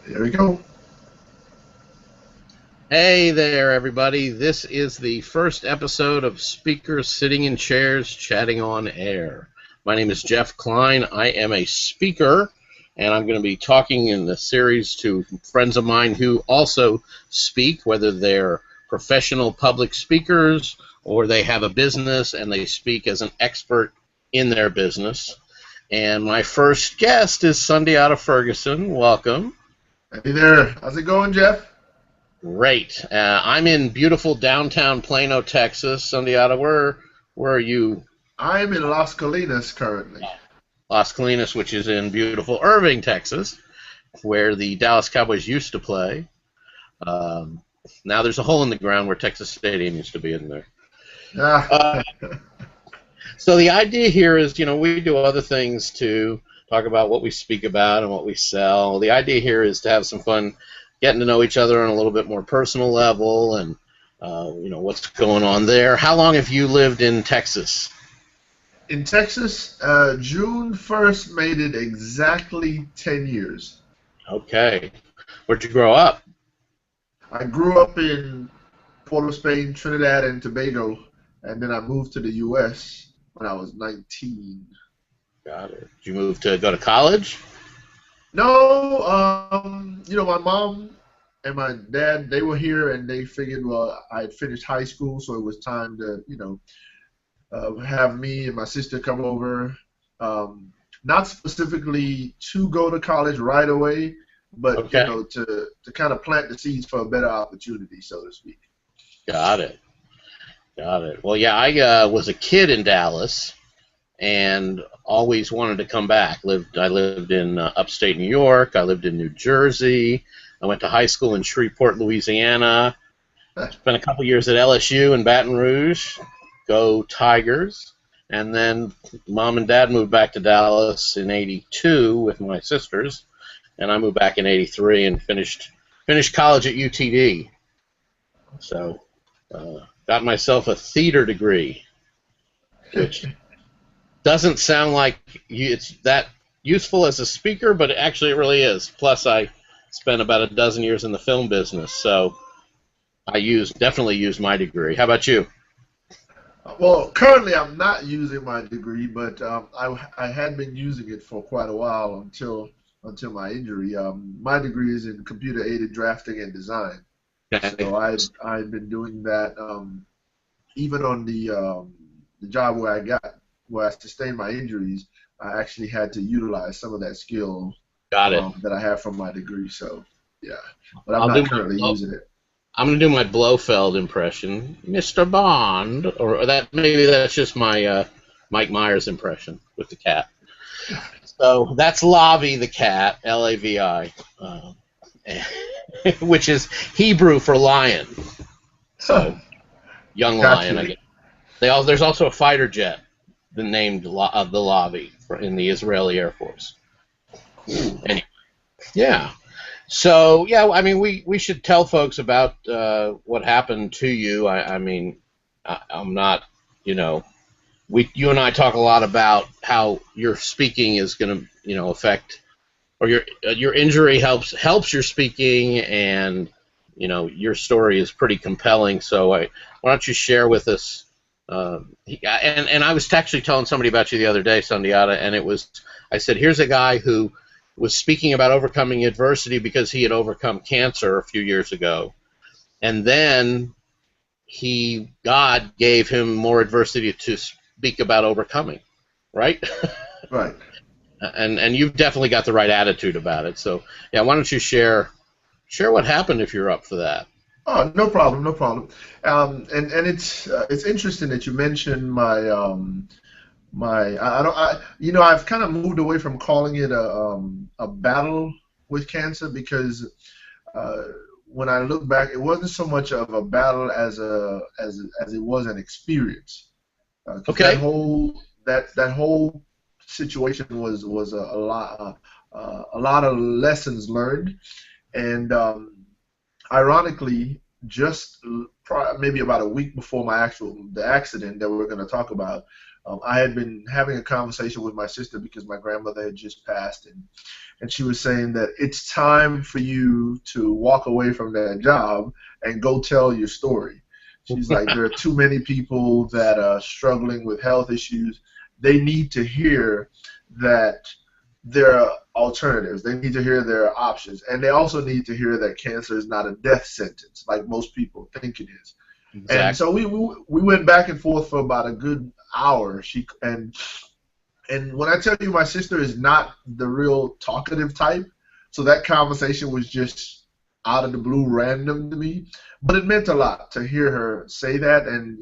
There we go. Hey there, everybody. This is the first episode of Speakers Sitting in Chairs Chatting on Air. My name is Jeff Klein. I am a speaker, and I'm going to be talking in the series to friends of mine who also speak, whether they're professional public speakers or they have a business and they speak as an expert in their business. And my first guest is Sundiata Ferguson. Welcome. Hey there. How's it going, Jeff? Great. I'm in beautiful downtown Plano, Texas. Sundiata, where are you? I'm in Las Colinas currently. Las Colinas, which is in beautiful Irving, Texas, where the Dallas Cowboys used to play. Um, Now there's a hole in the ground where Texas Stadium used to be in there. Uh, Ah, so the idea here is, we do other things to talk about what we speak about and what we sell. The idea here is to have some fun getting to know each other on a little bit more personal level and, what's going on there. How long have you lived in Texas? in Texas, June 1st made it exactly 10 years. Okay. Where'd you grow up? I grew up in Port of Spain, Trinidad, and Tobago, and then I moved to the U.S. when I was 19. Got it. Did you move to go to college? No, my mom and my dad, they were here and they figured, well, I had finished high school, so it was time to, have me and my sister come over. Not specifically to go to college right away, but Okay. to kind of plant the seeds for a better opportunity, so to speak. Got it. Got it. Well, yeah, I was a kid in Dallas and always wanted to come back. I lived in upstate New York. I lived in New Jersey. I went to high school in Shreveport, Louisiana. Spent a couple years at LSU in Baton Rouge. Go Tigers! And then mom and dad moved back to Dallas in '82 with my sisters, and I moved back in '83 and finished college at UTD. So got myself a theater degree, which doesn't sound like it's that useful as a speaker, but actually it really is. Plus, I spent about a dozen years in the film business, so definitely used my degree. How about you? Well, currently I'm not using my degree, but I had been using it for quite a while until my injury. My degree is in computer aided drafting and design, Okay. so I've been doing that even on the job where I sustained my injuries. I actually had to utilize some of that skill Got it. that I have from my degree. So yeah, but I'm I'll do not my currently blow. using it. I'm gonna do my Blofeld impression, Mr. Bond, or that maybe that's just my Mike Myers impression with the cat. So that's Lavi the cat, Lavi, which is Hebrew for lion. So young lion, I Gotcha. guess. There's also a fighter jet named the Lavi in the Israeli Air Force. Cool. Anyway, yeah. So yeah, I mean, we should tell folks about what happened to you. I'm not, you know, you and I talk a lot about how your speaking is going to, affect, or your injury helps your speaking, and your story is pretty compelling. So why don't you share with us? And I was actually telling somebody about you the other day, Sundiata, and I said, here's a guy who was speaking about overcoming adversity because he had overcome cancer a few years ago, and then God gave him more adversity to speak about overcoming, right? Right. And you've definitely got the right attitude about it. So yeah, why don't you share what happened if you're up for that? Oh, no problem, no problem. And it's interesting that you mentioned my I don't I I've kind of moved away from calling it a battle with cancer because uh, when I look back, it wasn't so much of a battle as it was an experience. Because that Okay. whole situation was a lot of lessons learned, and ironically, maybe about a week before the accident that we're going to talk about, I had been having a conversation with my sister because my grandmother had just passed, and she was saying that it's time for you to walk away from that job and go tell your story. She's like, there are too many people that are struggling with health issues. They need to hear that there are alternatives. They need to hear there are options. And they also need to hear that cancer is not a death sentence like most people think it is. And Exactly. so we went back and forth for about a good hour. And when I tell you my sister is not the real talkative type, so that conversation was just out of the blue, random to me. But it meant a lot to hear her say that, and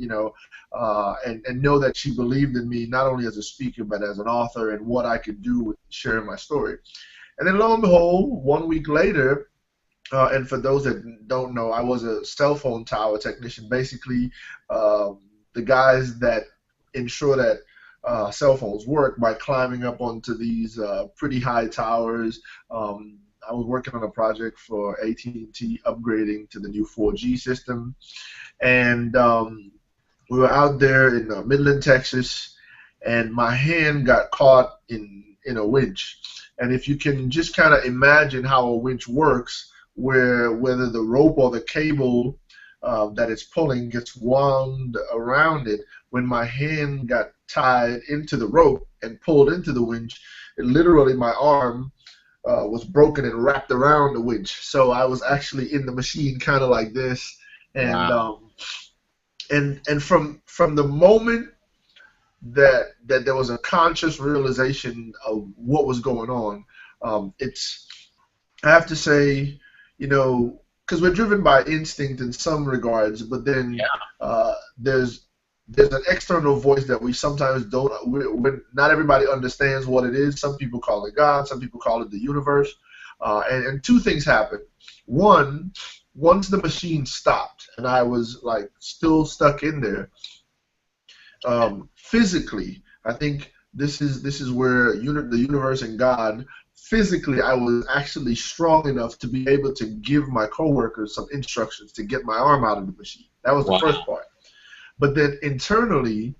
and know that she believed in me not only as a speaker but as an author and what I could do with sharing my story. And then lo and behold, 1 week later, and for those that don't know, I was a cell phone tower technician. Basically, the guys that ensure that cell phones work by climbing up onto these pretty high towers. I was working on a project for AT&T upgrading to the new 4G system, and we were out there in Midland, Texas, and my hand got caught in a winch. And if you can just kind of imagine how a winch works, where whether the rope or the cable that it's pulling gets wound around it, when my hand got tied into the rope and pulled into the winch, it literally my arm was broken and wrapped around the winch. So I was actually in the machine kind of like this, and Wow. from the moment that there was a conscious realization of what was going on, it's I have to say, because we're driven by instinct in some regards, but then Yeah. there's an external voice that we sometimes don't. Not everybody understands what it is. Some people call it God. Some people call it the universe. And two things happened. One, once the machine stopped and I was like still stuck in there, physically, I think this is where the universe and God. Physically, I was actually strong enough to be able to give my coworkers some instructions to get my arm out of the machine. That was the first Wow. part. But then internally,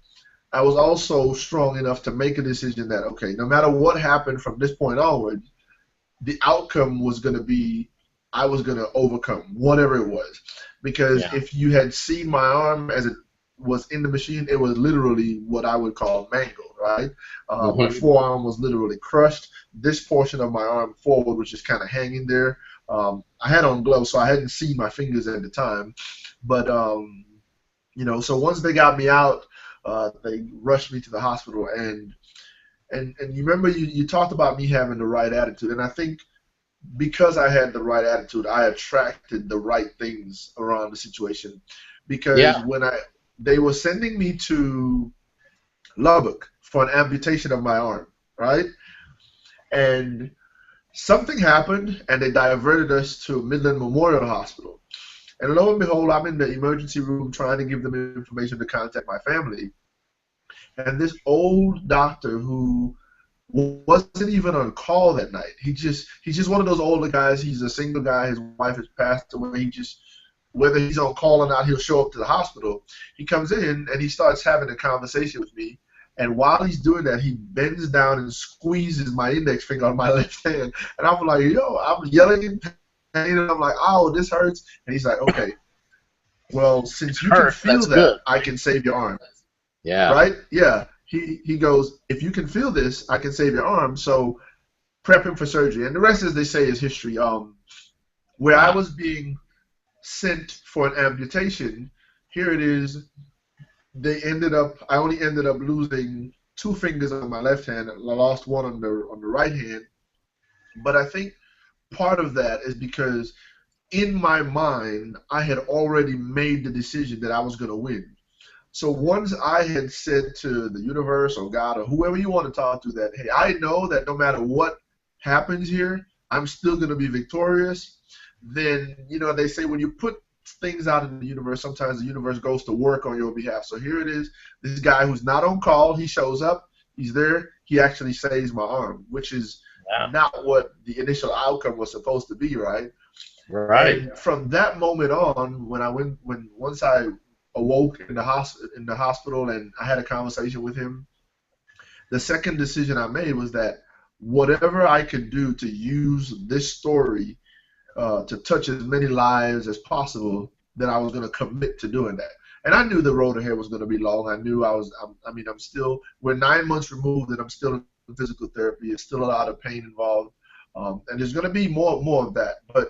I was also strong enough to make a decision that, okay, no matter what happened from this point onward, the outcome was going to be I was going to overcome whatever it was. Because Yeah. if you had seen my arm as it was in the machine, it was literally what I would call mangled, right? My Hmm. forearm was literally crushed. This portion of my arm forward was just kind of hanging there. I had on gloves, so I hadn't seen my fingers at the time. But so once they got me out, they rushed me to the hospital, and you remember you talked about me having the right attitude, and I think because I had the right attitude, I attracted the right things around the situation. Because Yeah. when they were sending me to Lubbock for an amputation of my arm, right? And something happened, and they diverted us to Midland Memorial Hospital. And lo and behold, I'm in the emergency room trying to give them information to contact my family. And this old doctor who wasn't even on call that night. He's just one of those older guys. He's a single guy. His wife has passed away. He just whether he's on call or not, he'll show up to the hospital. He comes in and he starts having a conversation with me. And while he's doing that, he bends down and squeezes my index finger on my left hand. And I'm like, yo, I'm yelling in pain. And I'm like, oh, this hurts. And he's like, okay, well, since you can Hurt. feel That's that, good. I can save your arm. Yeah. Right? Yeah. He goes, if you can feel this, I can save your arm. So prep him for surgery. And the rest, as they say, is history. Where I Wow. was being sent for an amputation, here it is. I only ended up losing two fingers on my left hand. I lost one on the right hand. But I think part of that is because in my mind, I had already made the decision that I was going to win. So once I had said to the universe or God or whoever you want to talk to that, hey, I know that no matter what happens here, I'm still going to be victorious. Then, they say when you put things out in the universe, sometimes the universe goes to work on your behalf. So here it is. This guy who's not on call, he shows up, he's there, he actually saves my arm, which is Yeah. not what the initial outcome was supposed to be, right? Right. And from that moment on, when once I awoke in the hospital and I had a conversation with him, the second decision I made was that whatever I could do to use this story to touch as many lives as possible, then I was going to commit to doing that. And I knew the road ahead was going to be long. I knew I mean, I'm still, we're 9 months removed and I'm still in physical therapy. It's still a lot of pain involved. And there's going to be more of that. But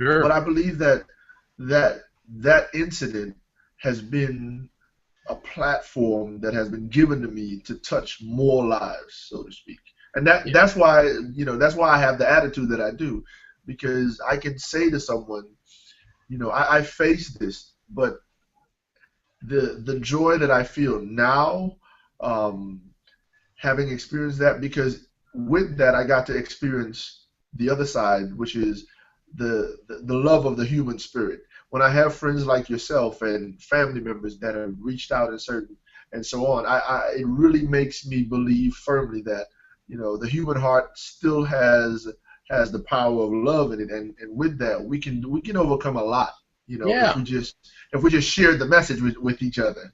Sure. I believe that incident has been a platform that has been given to me to touch more lives, so to speak. And Yeah. that's why, that's why I have the attitude that I do, because I can say to someone, I faced this, but the joy that I feel now, um, having experienced that, because with that I got to experience the other side, which is the love of the human spirit. When I have friends like yourself and family members that have reached out and so on, it really makes me believe firmly that the human heart still has the power of love in it, and with that we can overcome a lot. If Yeah. we just share the message with each other.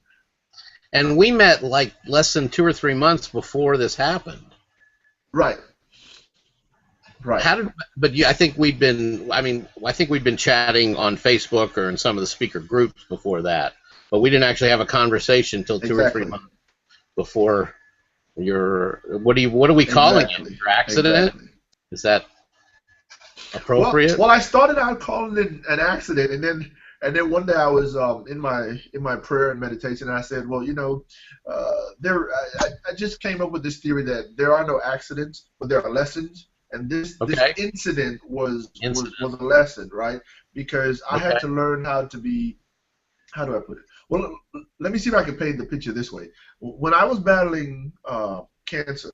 And we met like less than 2 or 3 months before this happened. Right. Right. How did? But I think we'd been. I mean, I think we'd been chatting on Facebook or in some of the speaker groups before that. But we didn't actually have a conversation until 2 or 3 Exactly. months before your. What are we calling it? Exactly. Your accident? Exactly. Is that Well, appropriate? well, I started out calling it an accident, and then one day I was in my prayer and meditation, and I said, well, I just came up with this theory that there are no accidents, but there are lessons, and this Okay. incident was Incident. a lesson, right? Because I had Okay. to learn how to be. How do I put it? Well, let me see if I can paint the picture this way. When I was battling cancer,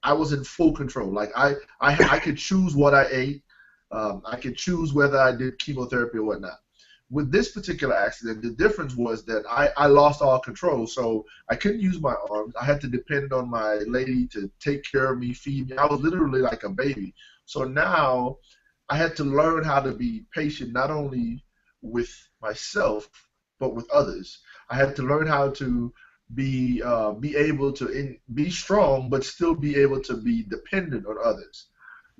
I was in full control. Like I could choose what I ate. I could choose whether I did chemotherapy or whatnot. With this particular accident, the difference was that I lost all control. So I couldn't use my arms. I had to depend on my lady to take care of me, feed me. I was literally like a baby. So now I had to learn how to be patient, not only with myself, but with others. I had to learn how to be able to be strong, but still be able to be dependent on others.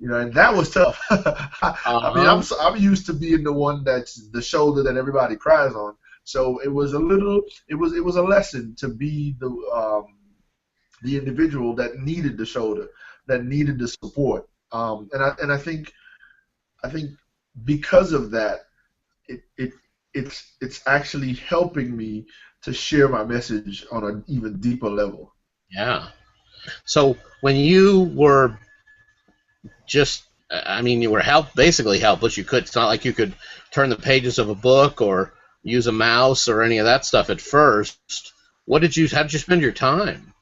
And that was tough. I mean, Uh-huh. I'm used to being the one that's the shoulder that everybody cries on. So it was a lesson to be the individual that needed the shoulder, that needed the support. And I think because of that, it's actually helping me to share my message on an even deeper level. Yeah. So when you were just, I mean, you were basically helpless. You could. It's not like you could turn the pages of a book or use a mouse or any of that stuff at first. How did you spend your time?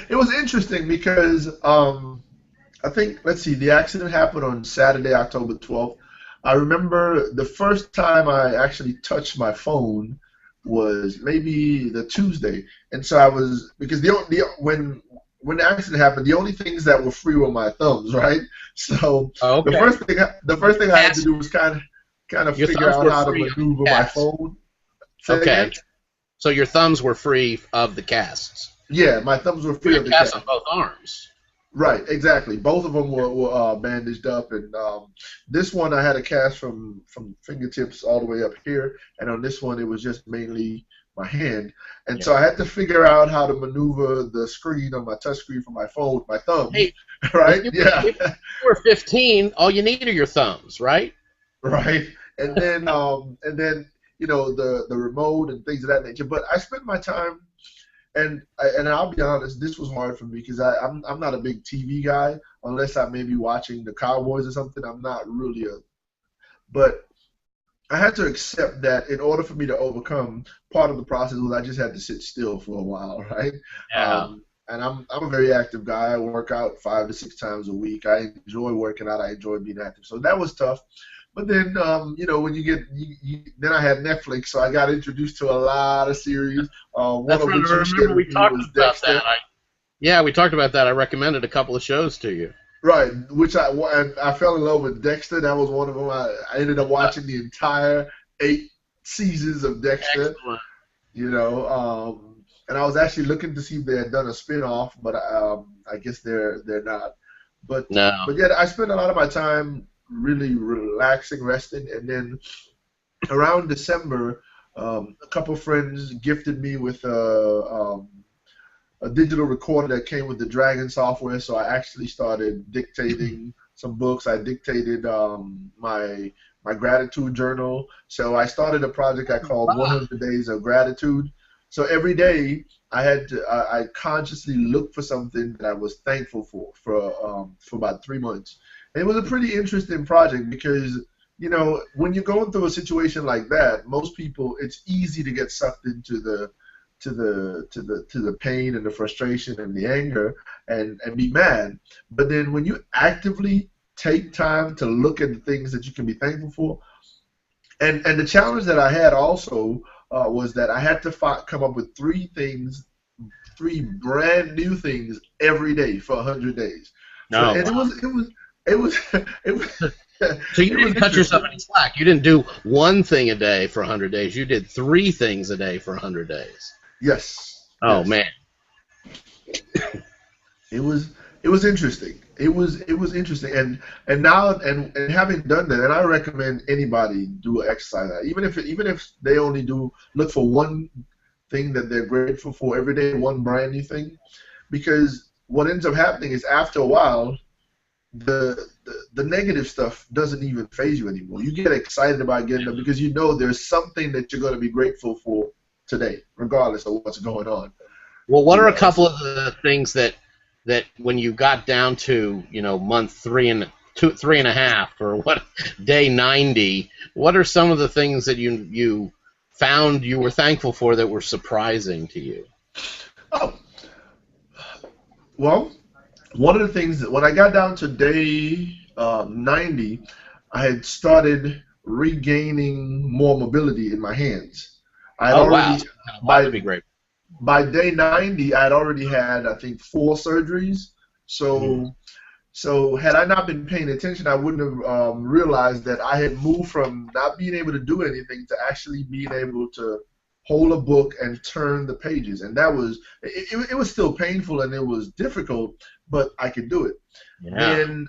It was interesting because I think, let's see, the accident happened on Saturday, October 12th. I remember the first time I actually touched my phone was maybe the Tuesday, and so I was, because when the accident happened, the only things that were free were my thumbs, right? So Oh, the okay. first thing the first thing I had to Cast. do was kind of Your figure thumbs out were how to free of maneuver the my cast. phone. Say Okay. again? So your thumbs were free of the casts. Yeah, my thumbs were Were free your of the casts on cast. both arms? Right, exactly. Both of them were bandaged up, and this one I had a cast from fingertips all the way up here, and on this one it was just mainly my hand, and so Yeah. I had to figure out how to maneuver the screen on my touch screen for my phone with my thumbs, Hey, right? Yeah, if you were 15, all you need are your thumbs, right? right. And then the remote and things of that nature. But I spent my time. And I'll be honest, this was hard for me because I'm not a big TV guy unless I may be watching the Cowboys or something. I'm not really but I had to accept that in order for me to overcome, part of the process was I just had to sit still for a while, right? Yeah. And I'm a very active guy. I work out 5 to 6 times a week. I enjoy working out. I enjoy being active. So that was tough. But then, when then I had Netflix, so I got introduced to a lot of series. One That's of right. I which you remember shared we with me talked was about that. Dexter. Yeah, we talked about that. I recommended a couple of shows to you. Right, and I fell in love with Dexter. That was one of them. I ended up watching the entire 8 seasons of Dexter. Excellent. You know, and I was actually looking to see if they had done a spin-off, but I guess they're not. No. But yeah, I spent a lot of my time really relaxing, resting, and then around December, a couple friends gifted me with a digital recorder that came with the Dragon software. So I actually started dictating some books. I dictated my gratitude journal. So I started a project I called Ah, 100 Days of Gratitude. So every day I consciously looked for something that I was thankful for about 3 months. And it was a pretty interesting project because when you're going through a situation like that, most people, it's easy to get sucked into the pain and the frustration and the anger and be mad. But then when you actively take time to look at the things that you can be thankful for, and the challenge that I had also was that I had to come up with three brand new things every day for 100 days. So no, and wow. it was it was So you it was didn't cut yourself interesting. any slack. You didn't do one thing a day for 100 days. You did three things a day for 100 days. Yes, Oh yes. man. It was interesting. It was interesting, and now and having done that, and I recommend anybody do an exercise like that. Even if they only do look for one thing that they're grateful for every day, one brand new thing, because what ends up happening is after a while, the negative stuff doesn't even phase you anymore. You get excited about getting up because you know there's something that you're going to be grateful for today, regardless of what's going on. Well, what You are a know, couple of the things that when you got down to month three and a half, or what, day 90? What are some of the things that you found you were thankful for that were surprising to you? oh well, one of the things that when I got down to day 90, I had started regaining more mobility in my hands. I had Oh wow, already so you had a lot to by be grateful. by day 90, I had already had I think 4 surgeries. Mhm. So had I not been paying attention, I wouldn't have realized that I had moved from not being able to do anything to actually being able to hold a book and turn the pages. And it was still painful and it was difficult, but I could do it. Yeah. Then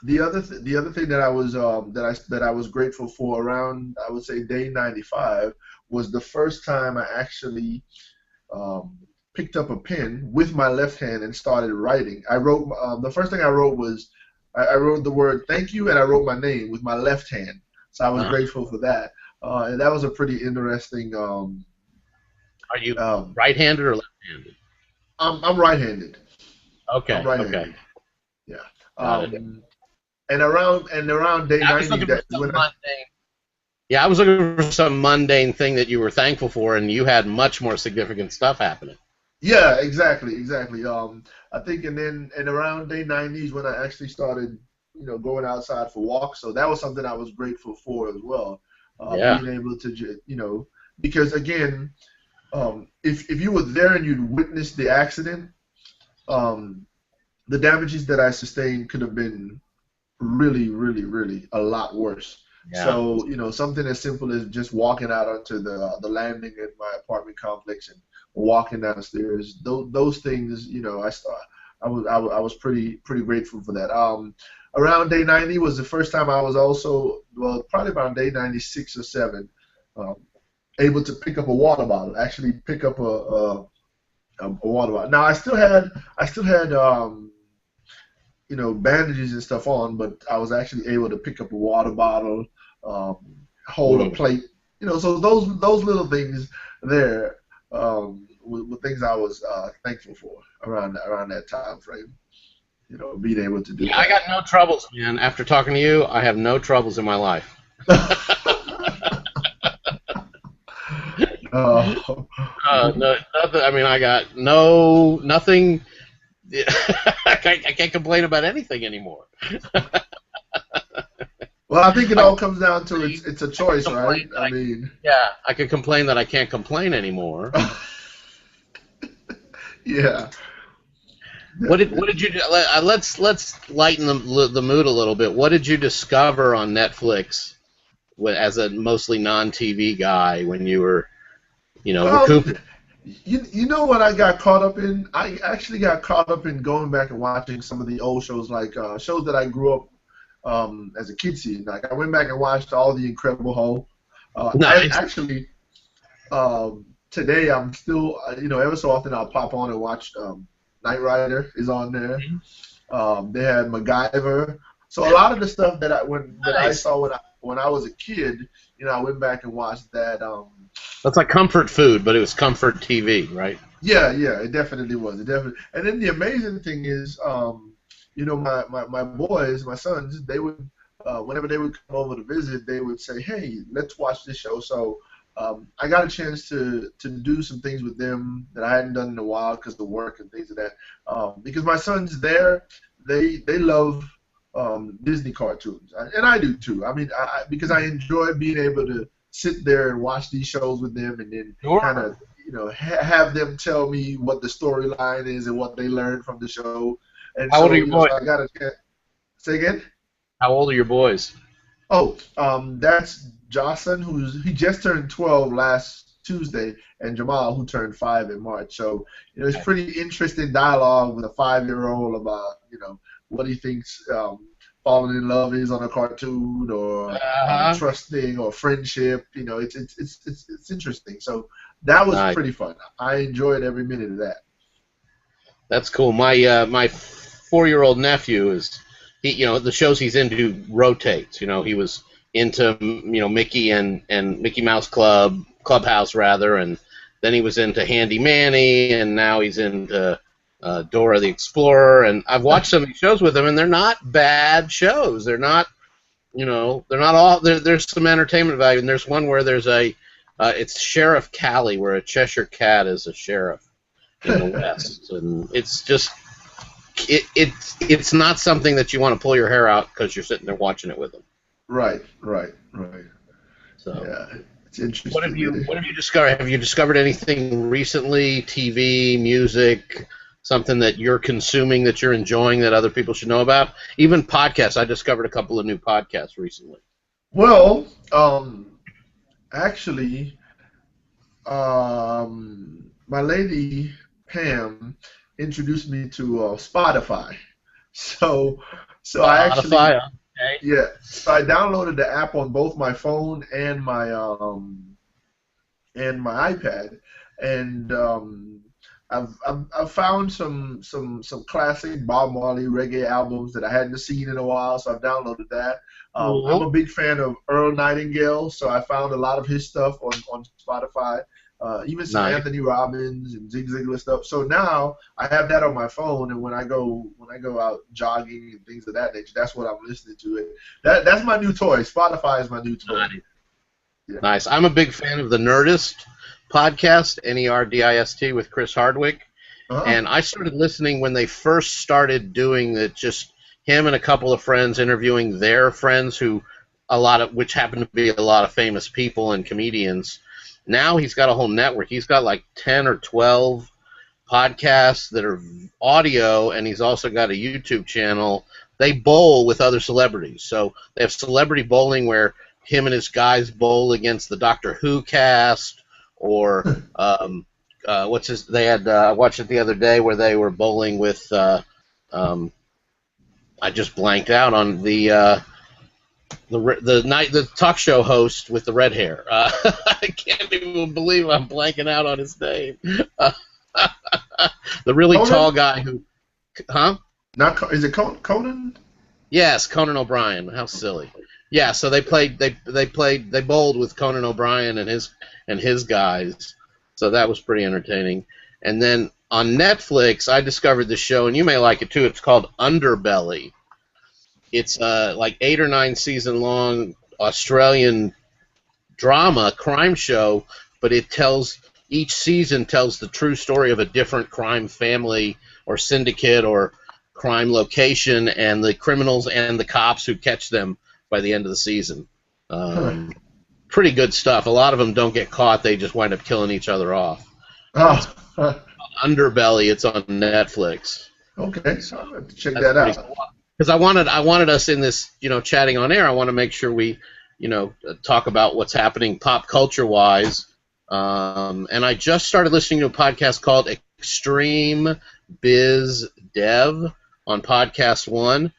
the other thing that I was grateful for around, I would say, day 95 was the first time I actually um, picked up a pen with my left hand and started writing. The first thing I wrote was I wrote the word thank you and I wrote my name with my left hand. So I was Uh-huh. grateful for that. And that was a pretty interesting. Are you Um, right-handed or left-handed? I'm right-handed. I'm Okay. Okay. right-handed. Yeah. Got it. And around day I was 90, looking for that is some when I. mundane. Yeah, I was looking for some mundane thing that you were thankful for, and you had much more significant stuff happening. Yeah, exactly. I think, and around day 90 is when I actually started, going outside for walks. So that was something I was grateful for as well. Yeah. Being able to, because again, if you were there and you'd witnessed the accident, um, the damages that I sustained could have been really, really, really a lot worse. Yeah. So, something as simple as just walking out onto the landing at my apartment complex and walking downstairs, those things, I was pretty grateful for that. Around day 90 was the first time I was also, well, probably around day 96 or 7, um, able to pick up a water bottle, actually pick up a water bottle. Now I still had bandages and stuff on, but I was actually able to pick up a water bottle, um, hold a Mm. plate. So those little things there were things I was thankful for around that time frame. Being able to do Yeah, I got no troubles, man. After talking to you, I have no troubles in my life. that. uh, No, nothing. I mean, I got nothing. I can't complain about anything anymore. well, I think it I all can comes down to complain, it's a I can choice, right? complain that I I mean, yeah, I can complain that I can't complain anymore. yeah, What did you definitely. do? Let's lighten the mood a little bit. What did you discover on Netflix as a mostly non-TV guy when you were Well, recuperating? You know what I got caught up in? I actually got caught up in going back and watching some of the old shows, like shows that I grew up as a kid seeing. Like I went back and watched all the Incredible Hulk. I Nice. actually today I'm still ever so often I'll pop on and watch Knight Rider is on there. They had MacGyver. So a lot of the stuff that I Nice. saw when I was a kid, I went back and watched that. That's like comfort food, but it was comfort TV, right? Yeah, yeah, it definitely was. It definitely. And then the amazing thing is, my boys, my sons, they would, whenever they would come over to visit, they would say, "Hey, let's watch this show." So I got a chance to do some things with them that I hadn't done in a while because of work and things of that. Because my sons there, they love Disney cartoons, and I do too. I mean, because I enjoy being able to sit there and watch these shows with them, and then kind Sure. of have them tell me what the storyline is and what they learned from the show. And How old are so your boys? so I got a chance. Say again. How old are your boys? Oh, that's Jocelyn, he just turned 12 last Tuesday, and Jamal, who turned 5 in March. So, it's pretty interesting dialogue with a 5-year-old about, what he thinks falling in love is on a cartoon, or Uh-huh. trusting, or friendship. It's interesting. So that was Nice. pretty fun. I enjoyed every minute of that. That's cool. My 4-year-old nephew is the shows he's into rotates. He was into Mickey and Mickey Mouse Clubhouse rather, and then he was into Handy Manny, and now he's into Dora the Explorer. And I've watched some of these shows with him, and they're not bad shows. They're not they're not all. There's some entertainment value, and there's one where there's it's Sheriff Callie, where a Cheshire cat is a sheriff in the West, and it's just it's not something that you want to pull your hair out because you're sitting there watching it with them. Right, right, right. So, Yeah, it's interesting. what have you discovered? Have you discovered anything recently? TV, music, something that you're consuming that you're enjoying that other people should know about? Even podcasts. I discovered a couple of new podcasts recently. Well, actually, my lady Pam introduced me to Spotify. So, so I actually, Spotify. Okay. yeah, so I downloaded the app on both my phone and my iPad, and I've found some classic Bob Marley reggae albums that I hadn't seen in a while, so I've downloaded that. I'm Cool. a big fan of Earl Nightingale, so I found a lot of his stuff on Spotify. Even some Nice. Anthony Robbins and Zig Ziglar stuff. So now I have that on my phone, and when I go out jogging and things of that nature, that's what I'm listening to. That's my new toy. Spotify is my new toy. Nice. Yeah. Nice. I'm a big fan of the Nerdist podcast, Nerdist, with Chris Hardwick. Uh-huh. And I started listening when they first started doing it, just him and a couple of friends interviewing their friends which happen to be a lot of famous people and comedians. Now he's got a whole network. He's got like 10 or 12 podcasts that are audio, and he's also got a YouTube channel. They bowl with other celebrities. So they have celebrity bowling where him and his guys bowl against the Doctor Who cast, or I watched it the other day where they were bowling with I just blanked out on the talk show host with the red hair. I can't even believe I'm blanking out on his name. The really tall Conan? guy who, huh? Not is it Conan? Yes, Conan O'Brien. How silly. Yeah, so they bowled with Conan O'Brien and his guys. So that was pretty entertaining. And then on Netflix, I discovered this show, and you may like it too. It's called Underbelly. It's like 8 or 9 season long Australian drama crime show, but each season tells the true story of a different crime family or syndicate or crime location, and the criminals and the cops who catch them by the end of the season. Huh. Um, Pretty good stuff. A lot of them don't get caught; they just wind up killing each other off. It's Oh, huh. Underbelly. It's on Netflix. Okay. So I'm gonna have to check That's that pretty out. cool. Because I wanted us in this, chatting on air. I want to make sure we, talk about what's happening pop culture wise, And I just started listening to a podcast called Extreme Biz Dev on Podcast One,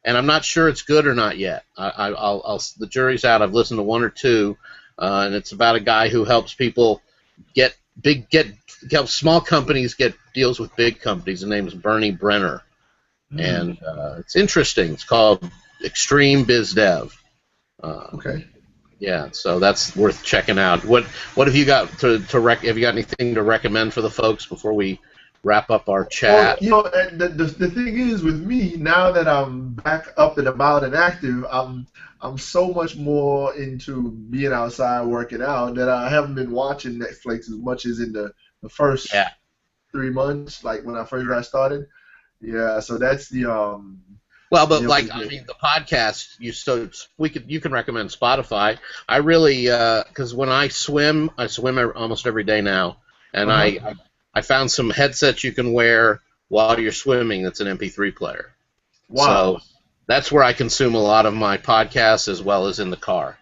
and I'm not sure it's good or not yet. The jury's out. I've listened to one or two, and it's about a guy who helps people help small companies get deals with big companies. His name is Bernie Brenner, and it's interesting. It's called Extreme Biz Dev. Okay. Yeah, so that's worth checking out. What have you got have you got anything to recommend for the folks before we wrap up our chat? Well, and the thing is with me, now that I'm back up and about and active, I'm so much more into being outside working out that I haven't been watching Netflix as much as in the first 3 months, like when I first got started. Yeah, so that's the Well, but I mean, the podcast you can recommend Spotify. I really because when I swim almost every day now, and I found some headsets you can wear while you're swimming. That's an MP3 player. Wow. So that's where I consume a lot of my podcasts as well as in the car.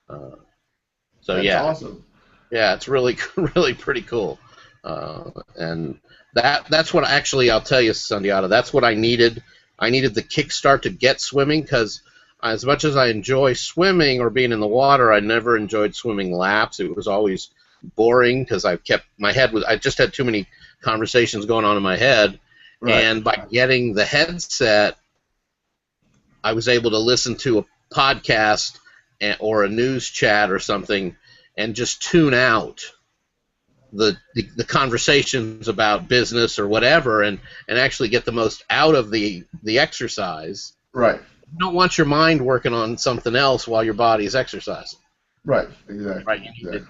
That's awesome. Yeah, it's really really pretty cool. And that's what actually I'll tell you, Sundiata. That's what I needed. I needed the kickstart to get swimming because as much as I enjoy swimming or being in the water, I never enjoyed swimming laps. It was always boring because I just had too many conversations going on in my head. Right. And by getting the headset, I was able to listen to a podcast or a news chat or something and just tune out the conversations about business or whatever and actually get the most out of the exercise. Right. You don't want your mind working on something else while your body is exercising. Right, exactly. Right.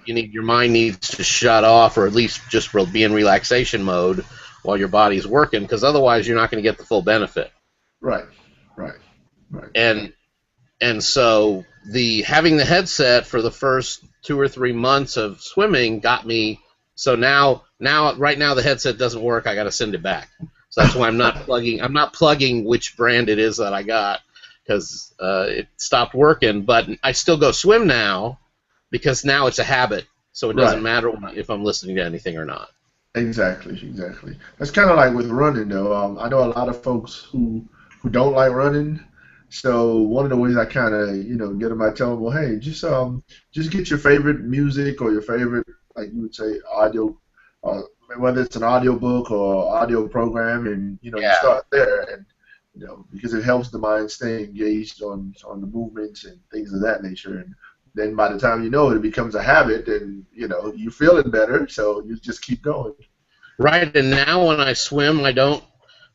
Your mind needs to shut off or at least just be in relaxation mode while your body's working because otherwise you're not going to get the full benefit. Right. And so having the headset for the first 2 or 3 months of swimming got me. So right now the headset doesn't work. I got to send it back. So that's why I'm not plugging which brand it is that I got because it stopped working. But I still go swim now because now it's a habit. So it doesn't matter if I'm listening to anything or not. Exactly. That's kind of like with running, though. I know a lot of folks who don't like running. So one of the ways I kind of get them, I tell them, well, hey, just get your favorite music or your favorite, like you would say, audio, whether it's an audio book or audio program, and you start there, and because it helps the mind stay engaged on the movements and things of that nature, and then by the time it becomes a habit, and you're feeling better, so you just keep going. Right, and now when I swim, I don't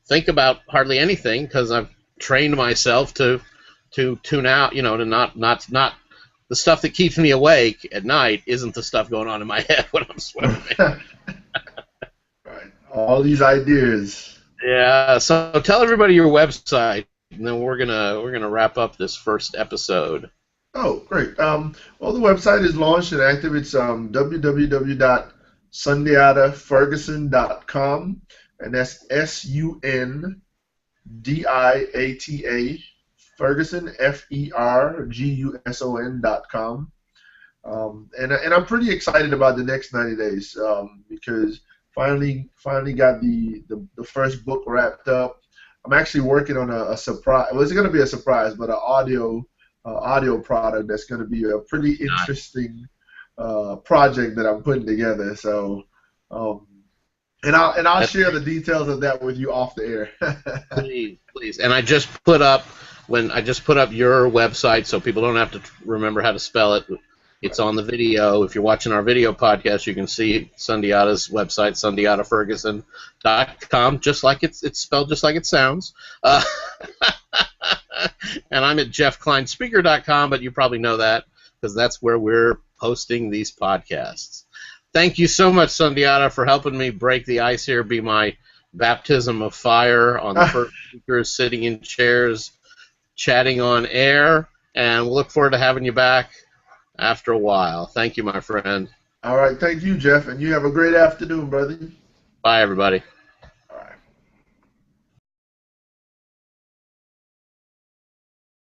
think about hardly anything because I've trained myself to tune out, to not the stuff that keeps me awake at night isn't the stuff going on in my head when I'm swimming. Right. All these ideas. Yeah. So tell everybody your website, and then we're gonna wrap up this first episode. Oh, great. Well, the website is launched and active. It's www.sundiataferguson.com, and that's SUNDIATA Ferguson FERGUSON.com. And I'm pretty excited about the next 90 days because finally got the first book wrapped up. I'm actually working on a surprise. Well, it's going to be a surprise, but an audio product that's going to be a pretty interesting project that I'm putting together. So, and I'll share the details of that with you off the air. Please. And I just put up your website so people don't have to remember how to spell it. It's on the video. If you're watching our video podcast, you can see Sundiata's website, sundiataferguson.com, just like it's spelled just like it sounds. And I'm at jeffkleinspeaker.com, but you probably know that because that's where we're posting these podcasts. Thank you so much, Sundiata, for helping me break the ice here, be my baptism of fire on the first speakers, sitting in chairs, chatting on air, and we'll look forward to having you back after a while. Thank you, my friend. All right. Thank you, Jeff, and you have a great afternoon, brother. Bye, everybody.